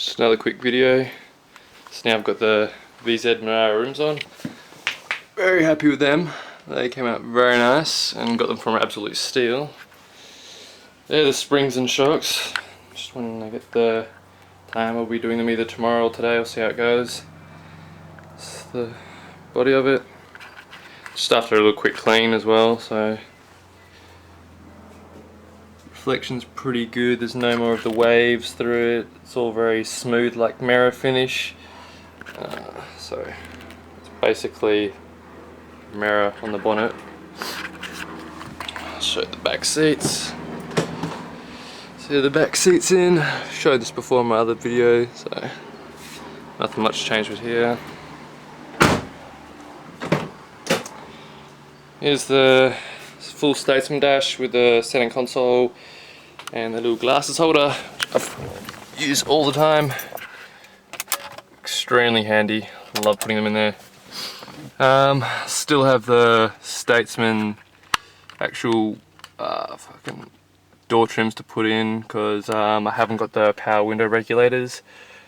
Just another quick video. So now I've got the VZ Monaro rims on. Very happy with them. They came out very nice and got them from Absolute Steel. They're the springs and shocks. Just when I get the time, I'll be doing them either tomorrow or today. I'll see how it goes. It's the body of it. Just after a little quick clean as well, so reflection's pretty good. There's no more of the waves through it. It's all very smooth, like mirror finish. So it's basically mirror on the bonnet. I'll show the back seats. See the back seats in. I've showed this before in my other video, so nothing much changed with here. Here's the full Statesman dash with the center console and the little glasses holder, which I use all the time. Extremely handy. I love putting them in there. Still have the Statesman actual fucking door trims to put in because I haven't got the power window regulators,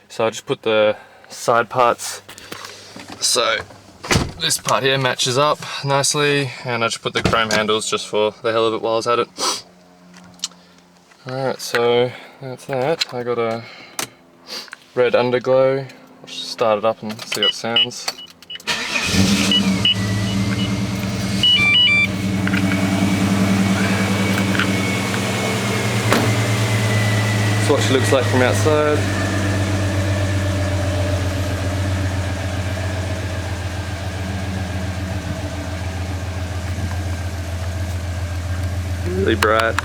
so I just put the side parts. So this part here matches up nicely, and I just put the chrome handles just for the hell of it while I was at it. Alright, so that's that. I got a red underglow. I'll just start it up and see how it sounds. That's what she looks like from outside. Really bright.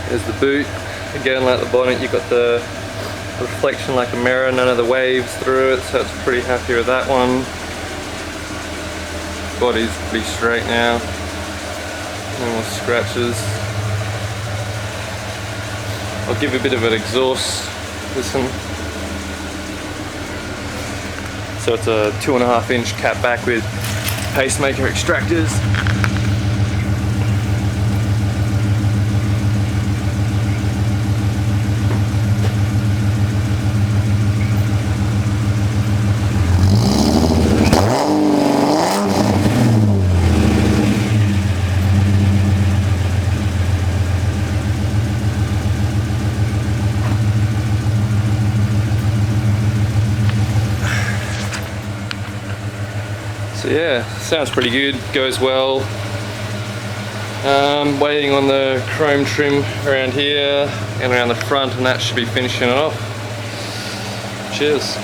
There's the boot. Again, like the bonnet, you've got the reflection like a mirror, none of the waves through it, so it's pretty happy with that one. Body's pretty straight now. No more scratches. I'll give a bit of an exhaust. Listen. So it's a 2.5 inch cat back with pacemaker extractors. So yeah, sounds pretty good, goes well. Waiting on the chrome trim around here and around the front, and that should be finishing it off. Cheers.